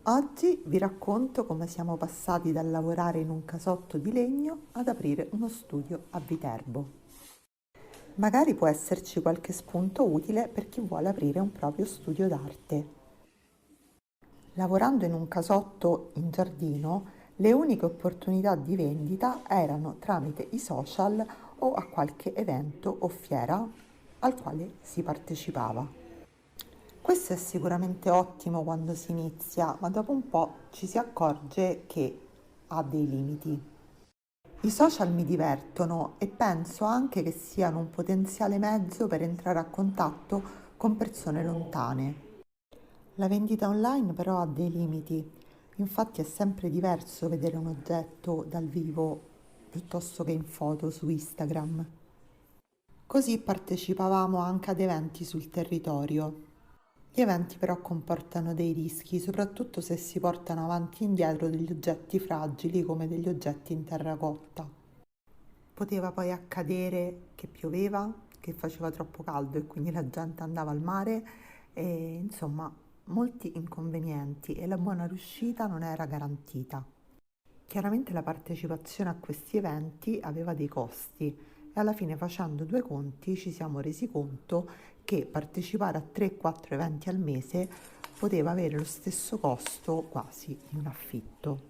Oggi vi racconto come siamo passati dal lavorare in un casotto di legno ad aprire uno studio a Viterbo. Magari può esserci qualche spunto utile per chi vuole aprire un proprio studio d'arte. Lavorando in un casotto in giardino, le uniche opportunità di vendita erano tramite i social o a qualche evento o fiera al quale si partecipava. Questo è sicuramente ottimo quando si inizia, ma dopo un po' ci si accorge che ha dei limiti. I social mi divertono e penso anche che siano un potenziale mezzo per entrare a contatto con persone lontane. La vendita online però ha dei limiti, infatti è sempre diverso vedere un oggetto dal vivo piuttosto che in foto su Instagram. Così partecipavamo anche ad eventi sul territorio. Gli eventi però comportano dei rischi, soprattutto se si portano avanti e indietro degli oggetti fragili come degli oggetti in terracotta. Poteva poi accadere che pioveva, che faceva troppo caldo e quindi la gente andava al mare e insomma molti inconvenienti e la buona riuscita non era garantita. Chiaramente la partecipazione a questi eventi aveva dei costi e alla fine facendo due conti ci siamo resi conto che partecipare a 3-4 eventi al mese poteva avere lo stesso costo quasi di un affitto.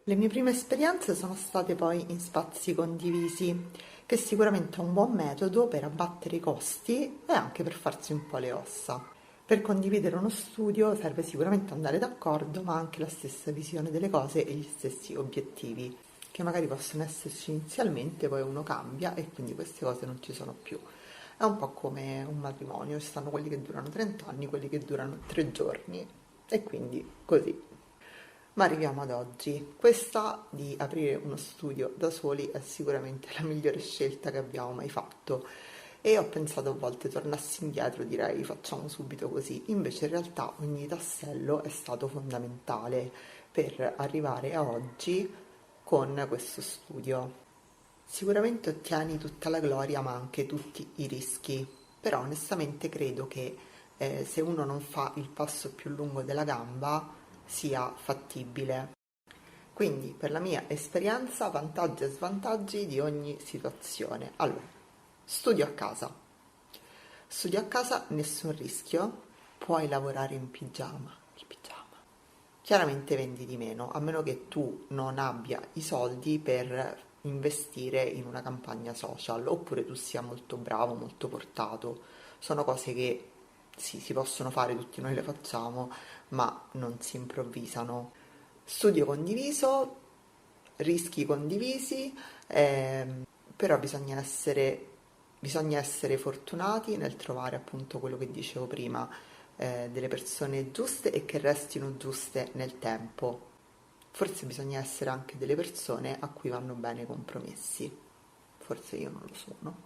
Le mie prime esperienze sono state poi in spazi condivisi, che sicuramente è un buon metodo per abbattere i costi e anche per farsi un po' le ossa. Per condividere uno studio serve sicuramente andare d'accordo, ma anche la stessa visione delle cose e gli stessi obiettivi, che magari possono esserci inizialmente, poi uno cambia e quindi queste cose non ci sono più. È un po' come un matrimonio, ci stanno quelli che durano 30 anni, quelli che durano 3 giorni e quindi così. Ma arriviamo ad oggi. Questa di aprire uno studio da soli è sicuramente la migliore scelta che abbiamo mai fatto e ho pensato a volte tornassi indietro direi facciamo subito così, invece in realtà ogni tassello è stato fondamentale per arrivare a oggi con questo studio. Sicuramente ottieni tutta la gloria ma anche tutti i rischi, però onestamente credo che se uno non fa il passo più lungo della gamba sia fattibile. Quindi per la mia esperienza, vantaggi e svantaggi di ogni situazione. Allora, studio a casa. Studio a casa, nessun rischio, puoi lavorare in pigiama. Il pigiama. Chiaramente vendi di meno, a meno che tu non abbia i soldi per investire in una campagna social, oppure tu sia molto bravo, molto portato. Sono cose che sì, si possono fare, tutti noi le facciamo, ma non si improvvisano. Studio condiviso, rischi condivisi, però bisogna essere fortunati nel trovare appunto quello che dicevo prima, delle persone giuste e che restino giuste nel tempo. Forse bisogna essere anche delle persone a cui vanno bene i compromessi. Forse io non lo sono.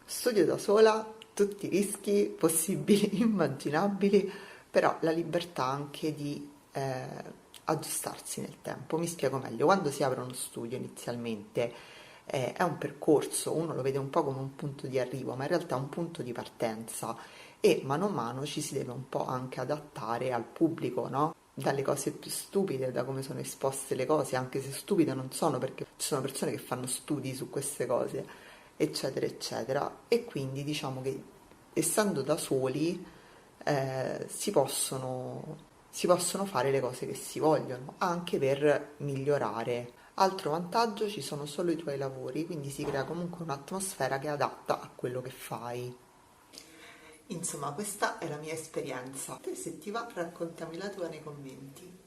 Studio da sola, tutti i rischi possibili, immaginabili, però la libertà anche di aggiustarsi nel tempo. Mi spiego meglio, quando si apre uno studio inizialmente è un percorso, uno lo vede un po' come un punto di arrivo, ma in realtà è un punto di partenza e mano a mano ci si deve un po' anche adattare al pubblico, no? Dalle cose più stupide, da come sono esposte le cose, anche se stupide non sono perché ci sono persone che fanno studi su queste cose, eccetera, eccetera. E quindi diciamo che essendo da soli si possono fare le cose che si vogliono, anche per migliorare. Altro vantaggio, ci sono solo i tuoi lavori, quindi si crea comunque un'atmosfera che è adatta a quello che fai. Insomma, questa è la mia esperienza. Te se ti va, raccontami la tua nei commenti.